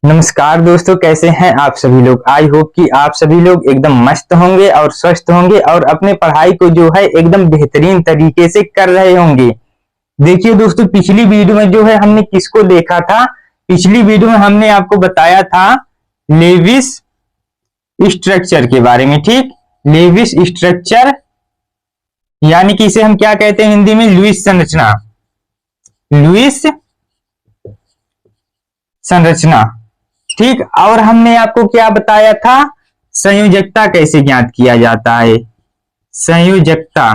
नमस्कार दोस्तों, कैसे हैं आप सभी लोग। आई होप कि आप सभी लोग एकदम मस्त होंगे और स्वस्थ होंगे और अपने पढ़ाई को जो है एकदम बेहतरीन तरीके से कर रहे होंगे। देखिए दोस्तों, पिछली वीडियो में जो है हमने किसको देखा था। पिछली वीडियो में हमने आपको बताया था लेविस स्ट्रक्चर के बारे में। ठीक, लेविस स्ट्रक्चर यानी कि इसे हम क्या कहते हैं हिंदी में, लुईस संरचना। लुईस संरचना, ठीक। और हमने आपको क्या बताया था, संयोजकता कैसे ज्ञात किया जाता है। संयोजकता,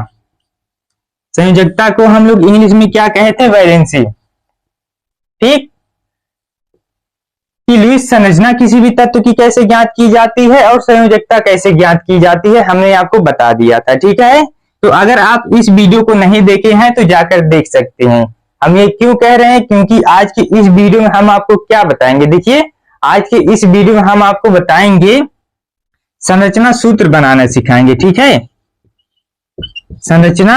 संयोजकता को हम लोग इंग्लिश में क्या कहते हैं, वैलेंसी। ठीक, कि लुईस संरचना किसी भी तत्व की कैसे ज्ञात की जाती है और संयोजकता कैसे ज्ञात की जाती है, हमने आपको बता दिया था। ठीक है, तो अगर आप इस वीडियो को नहीं देखे हैं तो जाकर देख सकते हैं। हम ये क्यों कह रहे हैं, क्योंकि आज की इस वीडियो में हम आपको क्या बताएंगे। देखिए, आज के इस वीडियो में हम आपको बताएंगे संरचना सूत्र बनाना सिखाएंगे। ठीक है, संरचना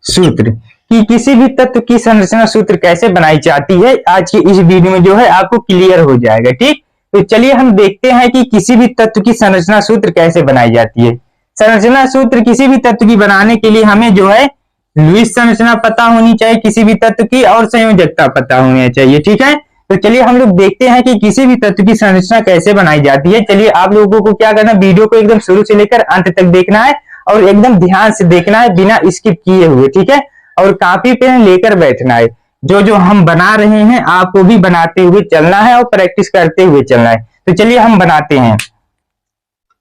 सूत्र कि किसी भी तत्व की संरचना सूत्र कैसे बनाई जाती है, आज की इस वीडियो में जो है आपको क्लियर हो जाएगा। ठीक, तो चलिए हम देखते हैं कि किसी भी तत्व की संरचना सूत्र कैसे बनाई जाती है। संरचना सूत्र किसी भी तत्व की बनाने के लिए हमें जो है लुईस संरचना पता होनी चाहिए किसी भी तत्व की, और संयोजकता पता होनी चाहिए। ठीक है, तो चलिए हम लोग देखते हैं कि किसी भी तत्व की संरचना कैसे बनाई जाती है। चलिए आप लोगों को क्या करना, वीडियो को एकदम शुरू से लेकर अंत तक देखना है और एकदम ध्यान से देखना है, बिना स्किप किए हुए। ठीक है, और कॉपी पेन लेकर बैठना है। जो जो हम बना रहे हैं आपको भी बनाते हुए चलना है और प्रैक्टिस करते हुए चलना है। तो चलिए हम बनाते हैं,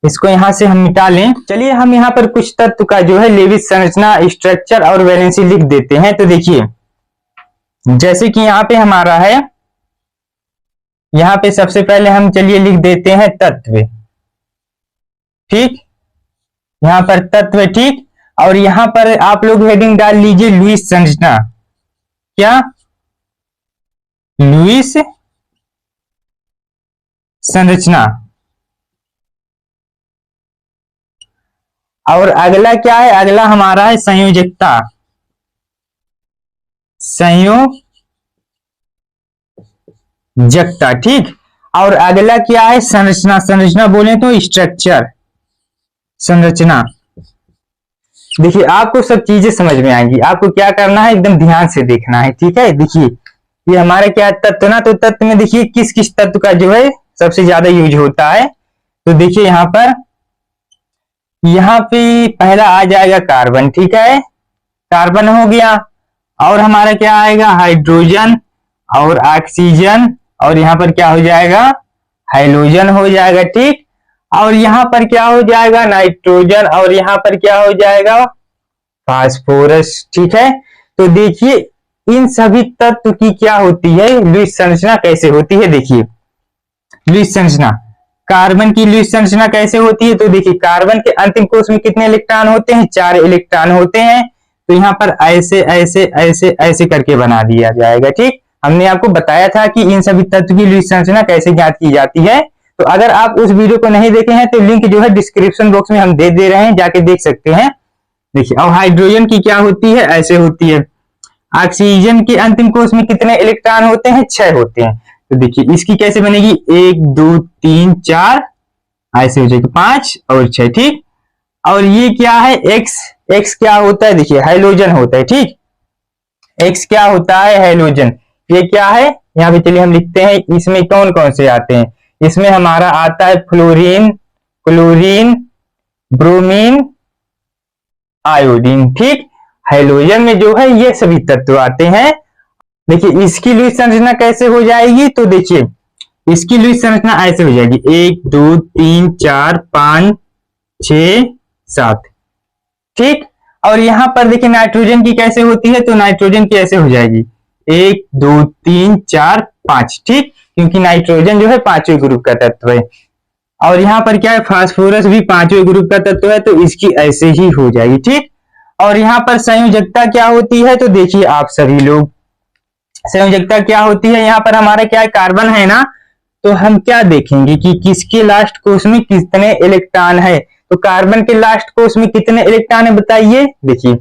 इसको यहां से हम मिटा लें। चलिए हम यहाँ पर कुछ तत्व का जो है लेविस संरचना, स्ट्रक्चर और वैलेंसी लिख देते हैं। तो देखिए, जैसे कि यहाँ पे हमारा है, यहाँ पे सबसे पहले हम चलिए लिख देते हैं तत्व। ठीक, यहाँ पर तत्व। ठीक, और यहाँ पर आप लोग हेडिंग डाल लीजिए लुईस संरचना। क्या, लुईस संरचना। और अगला क्या है, अगला हमारा है संयोजकता। संयोजकता, ठीक। और अगला क्या है, संरचना। संरचना बोले तो स्ट्रक्चर, संरचना। देखिए, आपको सब चीजें समझ में आएंगी। आपको क्या करना है, एकदम ध्यान से देखना है। ठीक है, देखिए ये हमारे क्या तत्व ना, तो तत्व में देखिए किस किस तत्व का जो है सबसे ज्यादा यूज होता है। तो देखिए यहाँ पर, यहाँ पे पहला आ जाएगा कार्बन। ठीक है, कार्बन हो गया। और हमारा क्या आएगा, हाइड्रोजन और ऑक्सीजन। और यहाँ पर क्या हो जाएगा, हाइड्रोजन हो जाएगा। ठीक, और यहाँ पर क्या हो जाएगा, नाइट्रोजन। और यहाँ पर क्या हो जाएगा, फास्फोरस। ठीक है, तो देखिए इन सभी तत्व की क्या होती है, लुईस संरचना कैसे होती है। देखिए लुईस संरचना, कार्बन की लुईस संरचना कैसे होती है। तो देखिए, कार्बन के अंतिम कोश में कितने इलेक्ट्रॉन होते हैं, 4 इलेक्ट्रॉन होते हैं। तो यहाँ पर ऐसे ऐसे ऐसे ऐसे करके बना दिया जाएगा। ठीक, हमने आपको बताया था कि इन सभी तत्व की लुईस संरचना कैसे ज्ञात की जाती है। तो अगर आप उस वीडियो को नहीं देखे हैं तो लिंक जो है डिस्क्रिप्शन बॉक्स में हम दे रहे हैं, जाके देख सकते हैं। देखिए, और हाइड्रोजन की क्या होती है, ऐसे होती है। ऑक्सीजन के अंतिम कोश में कितने इलेक्ट्रॉन होते हैं, 6 होते हैं। तो देखिए इसकी कैसे बनेगी, 1 2 3 4, ऐसे हो जाएगी 5 और 6। ठीक, और ये क्या है, एक्स। एक्स क्या होता है, देखिए हाइड्रोजन होता है। ठीक, एक्स क्या होता है, हाइड्रोजन। ये क्या है, यहाँ पे चलिए हम लिखते हैं, इसमें कौन कौन से आते हैं। इसमें हमारा आता है फ्लोरीन, क्लोरीन, ब्रोमीन, आयोडीन। ठीक, हाइड्रोजन में जो है ये सभी तत्व आते हैं। देखिए इसकी लुईस संरचना कैसे हो जाएगी, तो देखिए इसकी लुईस संरचना ऐसे हो जाएगी, 1 2 3 4 5 6 7। ठीक, और यहां पर देखिए नाइट्रोजन की कैसे होती है, तो नाइट्रोजन की ऐसे हो जाएगी, 1 2 3 4 5। ठीक, क्योंकि नाइट्रोजन जो है 5वें ग्रुप का तत्व है। और यहाँ पर क्या है, फास्फोरस भी 5वें ग्रुप का तत्व है, तो इसकी ऐसे ही हो जाएगी। ठीक, और यहाँ पर संयोजकता क्या होती है, तो देखिए आप सभी लोग, संयोजकता क्या होती है, यहाँ पर हमारा क्या है, कार्बन है ना। तो हम क्या देखेंगे कि किसके लास्ट कोश में कितने इलेक्ट्रॉन है। तो कार्बन के लास्ट कोश में कितने इलेक्ट्रॉन है, बताइए। देखिए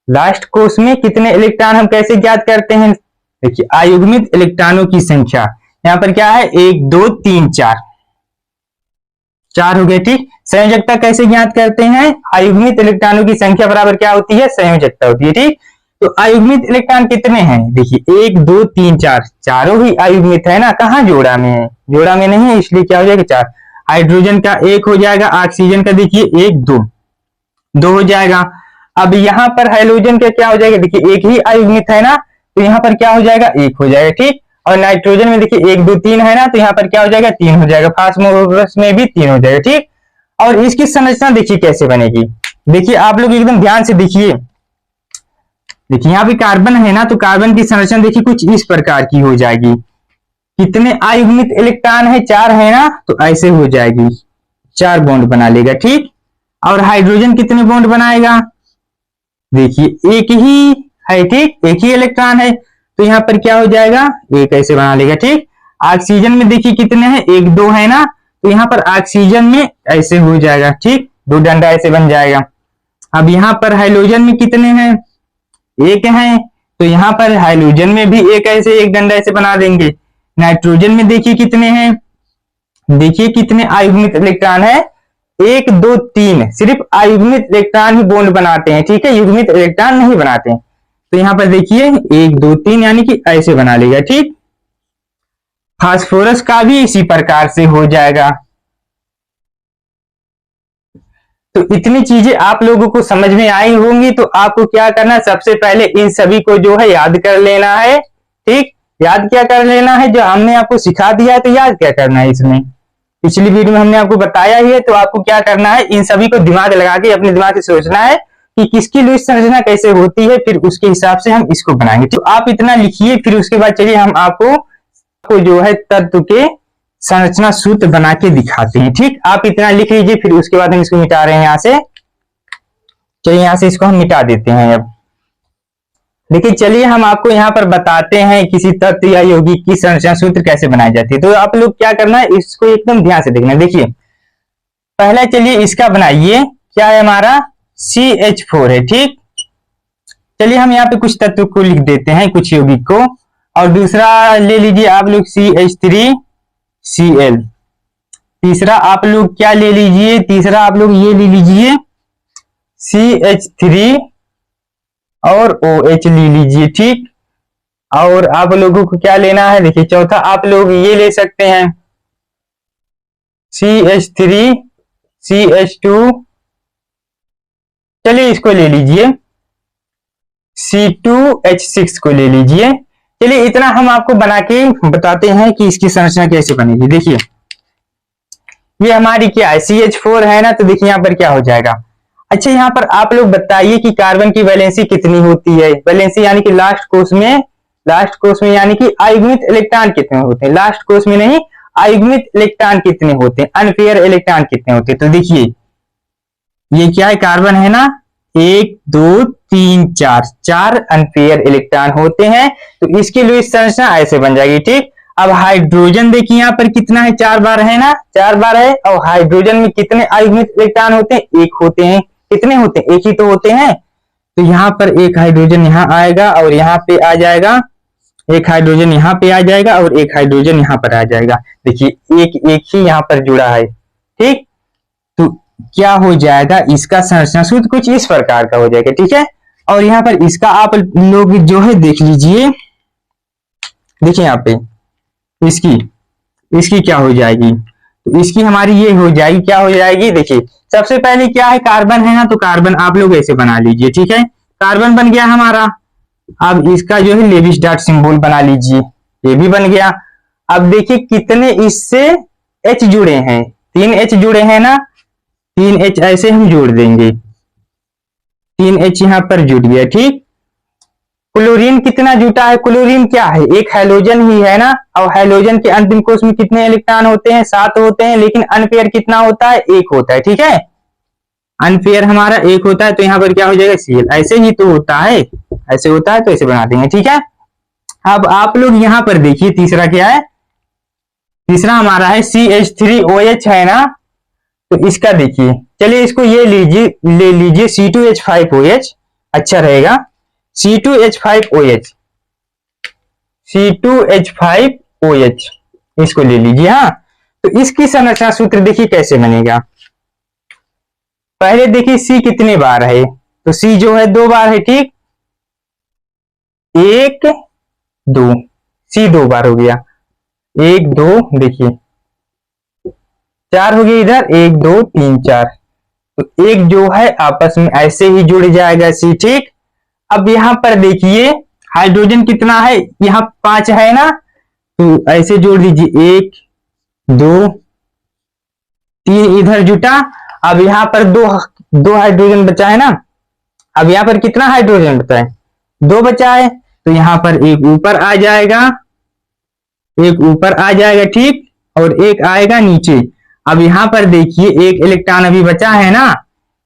लास्ट कोश में कितने इलेक्ट्रॉन हम कैसे ज्ञात करते हैं, देखिए अयुग्मित इलेक्ट्रॉनों की संख्या यहाँ पर क्या है, 1 2 3 4, 4 हो गए। ठीक, संयोजकता कैसे ज्ञात करते हैं, अयुग्मित इलेक्ट्रॉनों की संख्या बराबर क्या होती है, संयोजकता होती है। ठीक, तो अयुग्मित इलेक्ट्रॉन कितने हैं, देखिए 1 2 3 4, चारों ही अयुग्मित है ना, कहाँ जोड़ा में है, जोड़ा में नहीं है, इसलिए क्या हो जाएगा 4। हाइड्रोजन का 1 हो जाएगा, ऑक्सीजन का देखिए 1 2, 2 हो जाएगा। अब यहाँ पर हाइड्रोजन का क्या हो जाएगा, देखिए एक ही अयुग्मित है ना, तो यहाँ पर क्या हो जाएगा, 1 हो जाएगा। ठीक, और नाइट्रोजन में देखिए 1 2 3 है ना, तो यहाँ पर क्या हो जाएगा, 3 हो जाएगा। फास्फोरस में भी 3 हो जाएगा। ठीक, और इसकी संरचना देखिए कैसे बनेगी, देखिए आप लोग एकदम ध्यान से देखिए। देखिए यहाँ पे कार्बन है ना, तो कार्बन की संरचना देखिए कुछ इस प्रकार की हो जाएगी। कितने अयुग्मित इलेक्ट्रॉन है, 4 है ना, तो ऐसे हो जाएगी, 4 बॉन्ड बना लेगा। ठीक, और हाइड्रोजन कितने बॉन्ड बनाएगा, देखिए एक ही है। ठीक, एक ही इलेक्ट्रॉन है, तो यहाँ पर क्या हो जाएगा, एक ऐसे बना लेगा। ठीक, ऑक्सीजन में देखिए कितने हैं, 1 2 है ना, तो यहाँ पर ऑक्सीजन में ऐसे हो जाएगा। ठीक, 2 डंडा ऐसे बन जाएगा। अब यहाँ पर हाइड्रोजन में कितने हैं, 1 है, तो यहाँ पर हाइड्रोजन में भी एक ऐसे एक डंडा ऐसे बना देंगे। नाइट्रोजन में देखिए कितने हैं, देखिए कितने अयुग्मित इलेक्ट्रॉन है, 1 2 3, सिर्फ अयुग्मित इलेक्ट्रॉन ही बॉन्ड बनाते हैं। ठीक है, युग्मित इलेक्ट्रॉन नहीं बनाते हैं। तो यहाँ पर देखिए 1 2 3 यानी कि ऐसे बना लेगा। ठीक, फास्फोरस का भी इसी प्रकार से हो जाएगा। तो इतनी चीजें आप लोगों को समझ में आई होंगी, तो आपको क्या करना है, सबसे पहले इन सभी को जो है याद कर लेना है। ठीक, याद क्या कर लेना है, जो हमने आपको सिखा दिया है तो याद क्या करना है। इसमें पिछली वीडियो में हमने आपको बताया ही है, तो आपको क्या करना है, इन सभी को दिमाग लगा के अपने दिमाग से सोचना है कि किसकी लुईस संरचना कैसे होती है, फिर उसके हिसाब से हम इसको बनाएंगे। तो आप इतना लिखिए, फिर उसके बाद चलिए हम आपको जो है तत्व के संरचना सूत्र बना के दिखाते हैं। ठीक, आप इतना लिख लीजिए, फिर उसके बाद हम इसको मिटा रहे हैं यहाँ से। चलिए यहाँ से इसको हम मिटा देते हैं। अब देखिए, चलिए हम आपको यहाँ पर बताते हैं किसी तत्व या यौगिक की संरचना सूत्र कैसे बनाई जाती है। तो आप लोग क्या करना है, इसको एकदम ध्यान से देखना है। देखिए पहला चलिए इसका बनाइए, क्या है हमारा, CH4 है। ठीक, चलिए हम यहाँ पे कुछ तत्व को लिख देते हैं, कुछ यौगिक को। और दूसरा ले लीजिए आप लोग CH3Cl। तीसरा आप लोग क्या ले लीजिए, तीसरा आप लोग ये ले लीजिए CH3 और OH ले लीजिए। ठीक, और आप लोगों को क्या लेना है, देखिए चौथा आप लोग ये ले सकते हैं CH3 CH2, चलिए इसको ले लीजिए, C2H6 को ले लीजिए। चलिए इतना हम आपको बना के बताते हैं कि इसकी संरचना कैसे बनेगी। देखिए ये हमारी क्या है, CH4 है ना, तो देखिए यहाँ पर क्या हो जाएगा। अच्छा यहाँ पर आप लोग बताइए कि कार्बन की वैलेंसी कितनी होती है, वैलेंसी यानी कि लास्ट कोष में यानी कि अयुग्मित इलेक्ट्रॉन कितने होते हैं, लास्ट कोष में नहीं, अयुग्मित इलेक्ट्रॉन कितने होते हैं, अनपेयर इलेक्ट्रॉन कितने होते हैं। तो देखिए ये क्या है, कार्बन है ना, 1 2 3 4, 4 अनपेयर इलेक्ट्रॉन होते हैं। तो इसकी लुईस संरचना ऐसे बन जाएगी। ठीक, अब हाइड्रोजन देखिए यहाँ पर कितना है, 4 बार है ना, 4 बार है। और हाइड्रोजन में कितने अयुग्मित इलेक्ट्रॉन होते हैं, 1 होते हैं। कितने होते हैं, 1 ही तो होते हैं। तो यहाँ पर एक हाइड्रोजन यहाँ आएगा और यहाँ पे आ जाएगा, एक हाइड्रोजन यहाँ पे आ जाएगा और एक हाइड्रोजन यहाँ पर आ जाएगा। देखिए एक ही यहाँ पर जुड़ा है। ठीक, तो क्या हो जाएगा, इसका संरचना सूत्र कुछ इस प्रकार का हो जाएगा। ठीक है, और यहाँ पर इसका आप लोग जो है देख लीजिए, देखिए यहाँ पे इसकी क्या हो जाएगी, तो इसकी हमारी ये हो जाएगी, क्या हो जाएगी, देखिए सबसे पहले क्या है, कार्बन है ना, तो कार्बन आप लोग ऐसे बना लीजिए। ठीक है, कार्बन बन गया हमारा। अब इसका जो है लेविस डॉट सिंबल बना लीजिए, ये भी बन गया। अब देखिए कितने इससे H जुड़े हैं, 3 H जुड़े हैं ना, 3 H ऐसे हम जोड़ देंगे, 3 H यहां पर जुड़ गया। ठीक, क्लोरीन कितना जुटा है, क्लोरीन क्या है, एक हैलोजन ही है ना, और हैलोजन के अंतिम कोष में कितने इलेक्ट्रॉन होते हैं, 7 होते हैं, लेकिन अनपेयर कितना होता है, 1 होता है। ठीक है, अनपेयर हमारा 1 होता है, तो यहाँ पर क्या हो जाएगा, Cl। ऐसे ही तो होता है, ऐसे होता है, तो ऐसे बना देंगे। ठीक है, अब आप लोग यहाँ पर देखिए तीसरा क्या है, तीसरा हमारा है CH3OH है ना, तो इसका देखिए, चलिए इसको ये लीजिए, ले लीजिए C2H5OH, अच्छा रहेगा, C2H5OH। C2H5OH, इसको ले लीजिए। हाँ, तो इसकी संरचना सूत्र देखिए कैसे बनेगा। पहले देखिए C कितने बार है, तो C जो है 2 बार है, ठीक, 1 2, C 2 बार हो गया, 1 2, देखिए 4 हो गया इधर, 1 2 3 4, तो एक जो है आपस में ऐसे ही जुड़ जाएगा C, ठीक। अब यहां पर देखिए हाइड्रोजन कितना है, यहाँ 5 है ना, तो ऐसे जोड़ दीजिए, 1 2 3 इधर जुटा। अब यहाँ पर दो हाइड्रोजन बचा है ना, अब यहाँ पर कितना हाइड्रोजन बचा है, 2 बचा है, तो यहाँ पर एक ऊपर आ जाएगा, एक ऊपर आ जाएगा, ठीक, और एक आएगा नीचे। अब यहाँ पर देखिए एक इलेक्ट्रॉन अभी बचा है ना,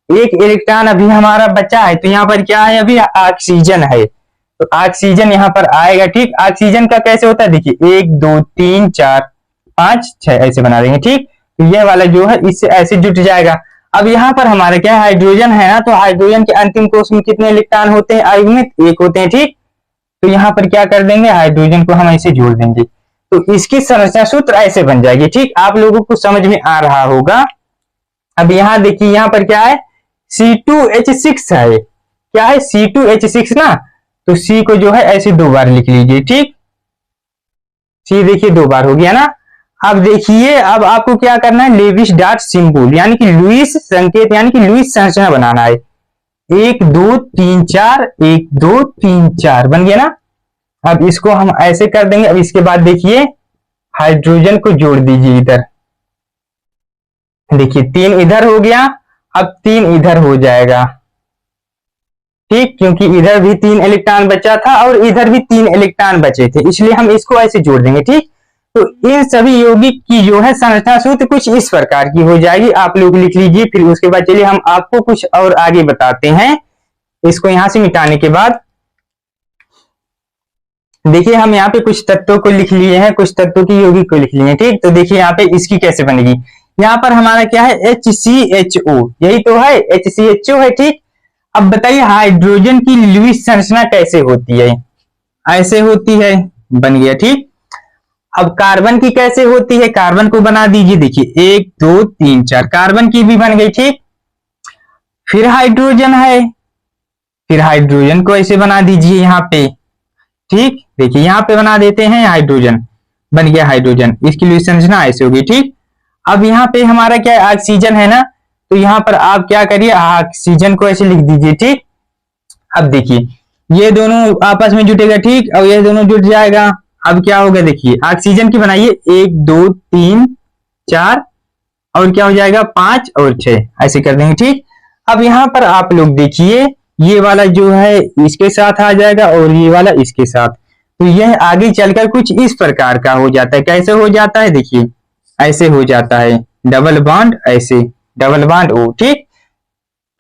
एक इलेक्ट्रॉन अभी हमारा बचा है, तो यहाँ पर क्या है, अभी ऑक्सीजन है, तो ऑक्सीजन यहाँ पर आएगा, ठीक। ऑक्सीजन का कैसे होता है, देखिए 1 2 3 4 5 6 ऐसे बना देंगे, ठीक। तो यह वाला जो है इससे ऐसे जुट जाएगा। अब यहाँ पर हमारे क्या हाइड्रोजन है ना, तो हाइड्रोजन के अंतिम कोश में कितने इलेक्ट्रॉन होते हैं, अयुग्मित 1 होते हैं, ठीक। तो यहाँ पर क्या कर देंगे, हाइड्रोजन को हम ऐसे जोड़ देंगे, तो इसकी संरचना सूत्र ऐसे बन जाएगी, ठीक। आप लोगों को समझ में आ रहा होगा। अब यहाँ देखिए यहाँ पर क्या है, C2H6 है, क्या है, C2H6 ना, तो C को जो है ऐसे 2 बार लिख लीजिए, ठीक। C देखिए 2 बार हो गया ना। अब देखिए अब आपको क्या करना है, लेविस डॉट सिंबल यानी कि लुईस संकेत यानी कि लुईस संरचना बनाना है। 1 2 3 4 1 2 3 4 बन गया ना। अब इसको हम ऐसे कर देंगे। अब इसके बाद देखिए हाइड्रोजन को जोड़ दीजिए इधर, देखिए 3 इधर हो गया, अब 3 इधर हो जाएगा, ठीक, क्योंकि इधर भी 3 इलेक्ट्रॉन बचा था और इधर भी 3 इलेक्ट्रॉन बचे थे, इसलिए हम इसको ऐसे जोड़ देंगे, ठीक। तो इन सभी यौगिक की जो है संरचना सूत्र कुछ इस प्रकार की हो जाएगी, आप लोग लिख लीजिए। फिर उसके बाद चलिए हम आपको कुछ और आगे बताते हैं। इसको यहां से मिटाने के बाद देखिए हम यहाँ पे कुछ तत्वों को लिख लिए हैं, कुछ तत्वों की यौगिक को लिख लिए हैं, ठीक। तो देखिए यहाँ पे इसकी कैसे बनेगी, यहाँ पर हमारा क्या है, HCHO, यही तो है, HCHO है, ठीक। अब बताइए हाइड्रोजन की लुईस संरचना कैसे होती है, ऐसे होती है, बन गया, ठीक। अब कार्बन की कैसे होती है, कार्बन को बना दीजिए, देखिए 1 2 3 4, कार्बन की भी बन गई, ठीक। फिर हाइड्रोजन है, फिर हाइड्रोजन को ऐसे बना दीजिए यहाँ पे, ठीक। देखिए यहाँ पे बना देते हैं, हाइड्रोजन बन गया, हाइड्रोजन, इसकी लुईस संरचना ऐसे होगी, ठीक। अब यहाँ पे हमारा क्या है, ऑक्सीजन है ना, तो यहाँ पर आप क्या करिए, ऑक्सीजन को ऐसे लिख दीजिए, ठीक। अब देखिए ये दोनों आपस में जुटेगा, ठीक, और ये दोनों जुट जाएगा। अब क्या होगा, देखिए ऑक्सीजन की बनाइए, 1 2 3 4 और क्या हो जाएगा, 5 और 6 ऐसे कर देंगे, ठीक। अब यहाँ पर आप लोग देखिए ये वाला जो है इसके साथ आ जाएगा और ये वाला इसके साथ, तो यह आगे चलकर कुछ इस प्रकार का हो जाता है। कैसे हो जाता है, देखिए ऐसे हो जाता है, डबल बॉन्ड, ऐसे डबल बॉन्ड O, ठीक।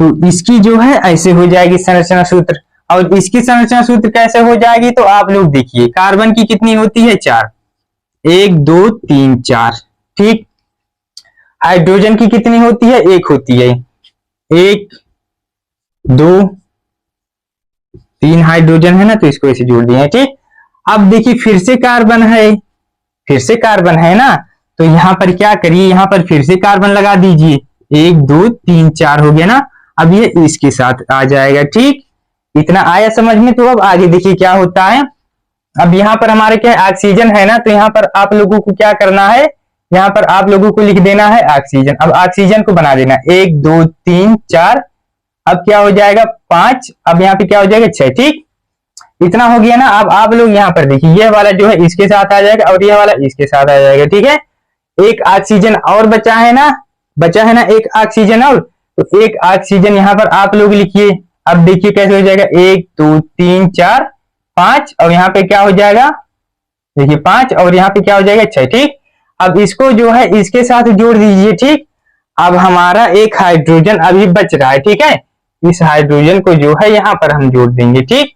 तो इसकी जो है ऐसे हो जाएगी संरचना सूत्र। और इसकी संरचना सूत्र कैसे हो जाएगी, तो आप लोग देखिए कार्बन की कितनी होती है, 4, 1 2 3 4, ठीक। हाइड्रोजन की कितनी होती है, 1 होती है, 1 2 3 हाइड्रोजन है ना, तो इसको ऐसे जोड़ दिए, ठीक। अब देखिए फिर से कार्बन है, फिर से कार्बन है ना, तो यहाँ पर क्या करिए, यहाँ पर फिर से कार्बन लगा दीजिए, 1 2 3 4 हो गया ना। अब ये इसके साथ आ जाएगा, ठीक। इतना आया समझ में, तो अब आगे देखिए क्या होता है। अब यहाँ पर हमारे क्या ऑक्सीजन है ना, तो यहाँ पर आप लोगों को क्या करना है, यहाँ पर आप लोगों को लिख देना है ऑक्सीजन। अब ऑक्सीजन को बना देना, 1 2 3 4, अब क्या हो जाएगा 5, अब यहाँ पे क्या हो जाएगा 6, ठीक। इतना हो गया ना। अब आप लोग यहाँ पर देखिए ये वाला जो है इसके साथ आ जाएगा और ये वाला इसके साथ आ जाएगा, ठीक है। एक ऑक्सीजन और बचा है ना, एक ऑक्सीजन और, तो एक ऑक्सीजन यहाँ पर आप लोग लिखिए। अब देखिए कैसे हो जाएगा, 1 2 3 4 5 और यहाँ पे क्या हो जाएगा, देखिए 5 और यहाँ पे क्या हो जाएगा 6, ठीक। अब इसको जो है इसके साथ जोड़ दीजिए, ठीक। अब हमारा एक हाइड्रोजन अभी बच रहा है, ठीक है। इस हाइड्रोजन को जो है यहाँ पर हम जोड़ देंगे, ठीक।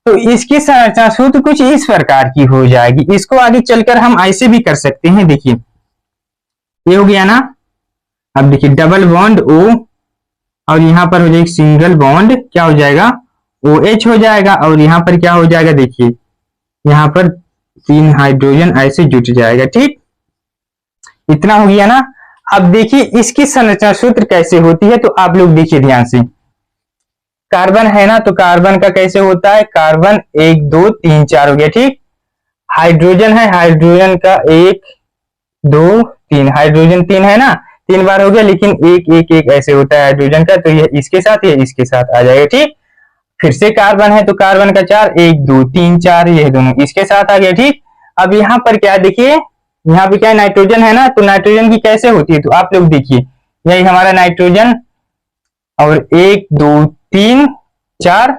तो इसकी संरचना सूत्र कुछ इस प्रकार की हो जाएगी। इसको आगे चलकर हम ऐसे भी कर सकते हैं, देखिए ये हो गया ना। अब देखिए डबल बॉन्ड O और यहाँ पर हो जाएगा सिंगल बॉन्ड, क्या हो जाएगा OH हो जाएगा, और यहाँ पर क्या हो जाएगा, देखिए यहाँ पर तीन हाइड्रोजन ऐसे जुट जाएगा। ठीक, इतना हो गया ना। अब देखिए इसकी संरचना सूत्र कैसे होती है, तो आप लोग देखिए ध्यान से। कार्बन है ना, तो कार्बन का कैसे होता है, कार्बन 1 2 3 4 हो गया। ठीक, हाइड्रोजन है, हाइड्रोजन का 1 2 3, हाइड्रोजन 3 है ना, 3 बार हो गया, लेकिन 1 1 1 ऐसे होता है हाइड्रोजन का, तो ये इसके साथ ये इसके साथ आ जाएगा। ठीक, फिर से कार्बन है, तो कार्बन का 4 1 2 3 4, ये दोनों इसके साथ आ गया। ठीक, अब यहाँ पर क्या देखिए, यहाँ पे क्या है, नाइट्रोजन है ना, तो नाइट्रोजन की कैसे होती है, तो आप लोग देखिए यही हमारा नाइट्रोजन, और 1 2 3 4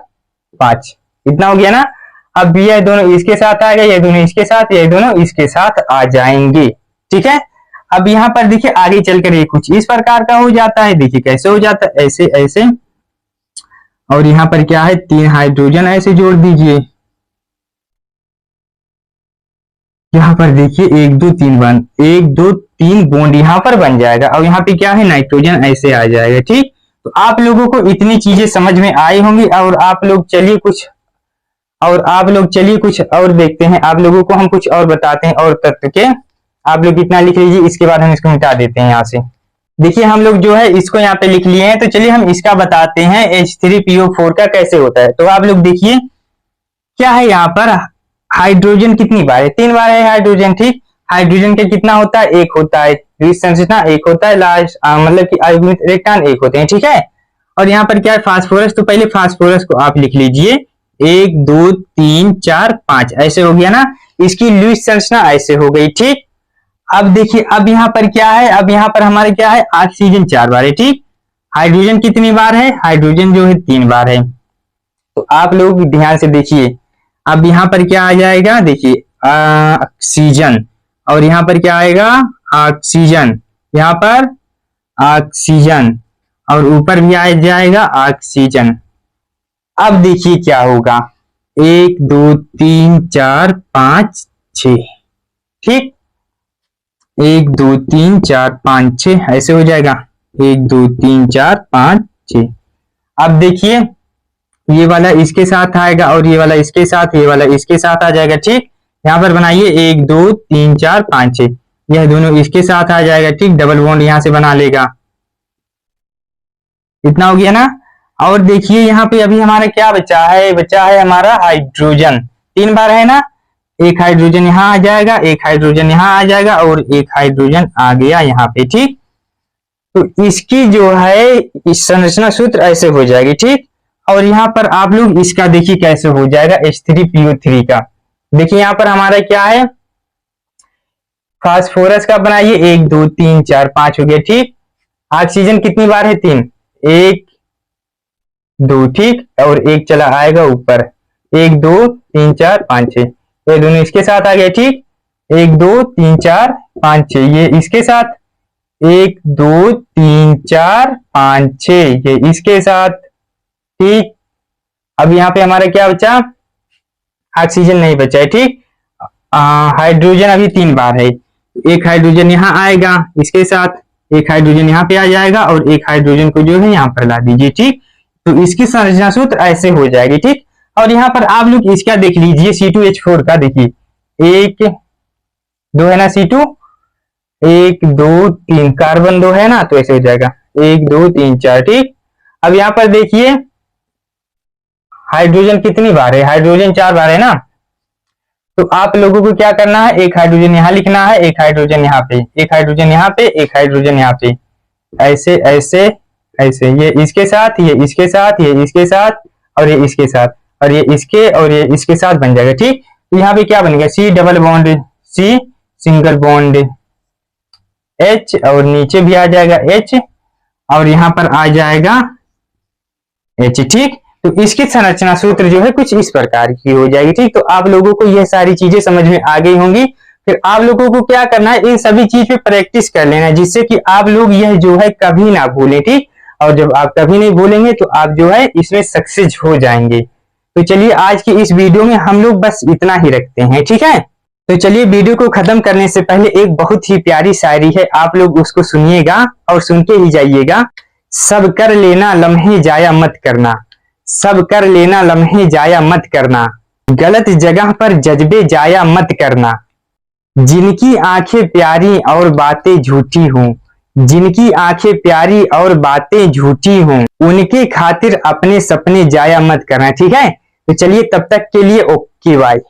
5, इतना हो गया ना। अब ये दोनों इसके साथ आ गए, ये दोनों इसके साथ, ये दोनों इसके साथ आ जाएंगे। ठीक है, अब यहाँ पर देखिए आगे चलकर ये कुछ इस प्रकार का हो जाता है। देखिए कैसे हो जाता है, ऐसे ऐसे, और यहाँ पर क्या है, 3 हाइड्रोजन ऐसे जोड़ दीजिए। यहाँ पर देखिए 1 2 3 बन 1 2 3 बॉन्ड यहाँ पर बन जाएगा, और यहाँ पे क्या है, नाइट्रोजन ऐसे आ जाएगा। ठीक, तो आप लोगों को इतनी चीजें समझ में आई होंगी, और आप लोग चलिए कुछ और देखते हैं। आप लोगों को हम कुछ और बताते हैं, और तत्व के आप लोग इतना लिख लीजिए, इसके बाद हम इसको मिटा देते हैं यहाँ से। देखिए हम लोग जो है इसको यहाँ पे लिख लिए हैं, तो चलिए हम इसका बताते हैं H3PO4 का कैसे होता है। तो आप लोग देखिए क्या है, यहाँ पर हाइड्रोजन कितनी बार है, 3 बार है हाइड्रोजन। ठीक, हाइड्रोजन का कितना होता है, 1 होता है, संरचना 1 होता है, लास्ट मतलब कि आयुग्मिक इलेक्ट्रॉन 1 होते हैं। ठीक है, और यहाँ पर क्या है, फास्फोरस, तो पहले फास्फोरस को आप लिख लीजिए, 1 2 3 4 5 ऐसे हो गया ना। इसकी लुईस संरचना ऐसे हो गई। ठीक, अब देखिए अब यहाँ पर क्या है, अब यहाँ पर हमारे क्या है, ऑक्सीजन 4 बार है। ठीक, हाइड्रोजन कितनी बार है, हाइड्रोजन जो है 3 बार है। तो आप लोग ध्यान से देखिए, अब यहाँ पर क्या आ जाएगा, देखिए ऑक्सीजन, और यहाँ पर क्या आएगा, ऑक्सीजन, यहाँ पर ऑक्सीजन, और ऊपर भी आ जाएगा ऑक्सीजन। अब देखिए क्या होगा, 1 2 3 4 5 6। ठीक, 1 2 3 4 5 6 ऐसे हो जाएगा, 1 2 3 4 5 6। अब देखिए ये वाला इसके साथ आएगा, और ये वाला इसके साथ, ये वाला इसके साथ आ जाएगा। ठीक, यहाँ पर बनाइए 1 2 3 4 5 6, यह दोनों इसके साथ आ जाएगा। ठीक, डबल बॉन्ड यहाँ से बना लेगा, इतना हो गया ना। और देखिए यहाँ पे अभी हमारा क्या बचा है, बचा है हमारा हाइड्रोजन, 3 बार है ना, एक हाइड्रोजन यहाँ आ जाएगा, एक हाइड्रोजन यहाँ आ जाएगा, और एक हाइड्रोजन आ गया यहाँ पे। ठीक, तो इसकी जो है इस संरचना सूत्र ऐसे हो जाएगी। ठीक, और यहाँ पर आप लोग इसका देखिए कैसे हो जाएगा, H3PO3 का। देखिए यहाँ पर हमारा क्या है, फास्फोरस का बनाइए, 1 2 3 4 5 हो गया। ठीक, ऑक्सीजन कितनी बार है, 3, 1 2। ठीक, और एक चला आएगा ऊपर, 1 2 3 4 5 6, ये दोनों इसके साथ आ गए। ठीक, 1 2 3 4 5 6, ये इसके साथ, 1 2 3 4 5 6, ये इसके साथ। ठीक, अब यहाँ पे हमारा क्या बचा, ऑक्सीजन नहीं बचा है। ठीक, हाइड्रोजन अभी 3 बार है, एक हाइड्रोजन यहाँ आएगा इसके साथ, एक हाइड्रोजन यहाँ पे आ जाएगा, और एक हाइड्रोजन को जो है यहाँ पर ला दीजिए। ठीक, तो इसकी संरचना सूत्र ऐसे हो जाएगी। ठीक, और यहाँ पर आप लोग इसका देख लीजिए, C2H4 का देखिए, 1 2 है ना, C2 1 2 3, कार्बन 2 है ना, तो ऐसे हो जाएगा 1 2 3 4। ठीक, अब यहाँ पर देखिए हाइड्रोजन कितनी बार है, हाइड्रोजन 4 बार है ना, तो आप लोगों को क्या करना है, एक हाइड्रोजन यहाँ लिखना है, एक हाइड्रोजन यहाँ पे, एक हाइड्रोजन यहाँ पे, एक हाइड्रोजन यहाँ पे, ऐसे ऐसे ऐसे, ये इसके साथ, ये इसके साथ, ये इसके साथ, और ये इसके साथ, और ये इसके और ये इसके साथ बन जाएगा। ठीक, तो यहाँ पे क्या बनेगा, C double bond C, single bond H, और नीचे भी आ जाएगा H, और यहाँ पर आ जाएगा H। ठीक, तो इसकी संरचना सूत्र जो है कुछ इस प्रकार की हो जाएगी। ठीक, तो आप लोगों को यह सारी चीजें समझ में आ गई होंगी। फिर आप लोगों को क्या करना है, इन सभी चीज पे प्रैक्टिस कर लेना है, जिससे कि आप लोग यह जो है कभी ना भूलें। ठीक, और जब आप कभी नहीं भूलेंगे तो आप जो है इसमें सक्सेस हो जाएंगे। तो चलिए आज की इस वीडियो में हम लोग बस इतना ही रखते हैं। ठीक है, तो चलिए वीडियो को खत्म करने से पहले एक बहुत ही प्यारी शायरी है, आप लोग उसको सुनिएगा और सुन के ही जाइएगा। सब कर लेना लम्हे जाया मत करना, सब कर लेना लम्हे जाया मत करना, गलत जगह पर जज्बे जाया मत करना। जिनकी आंखें प्यारी और बातें झूठी हों, जिनकी आंखें प्यारी और बातें झूठी हों, उनके खातिर अपने सपने जाया मत करना। ठीक है, तो चलिए तब तक के लिए ओके बाय।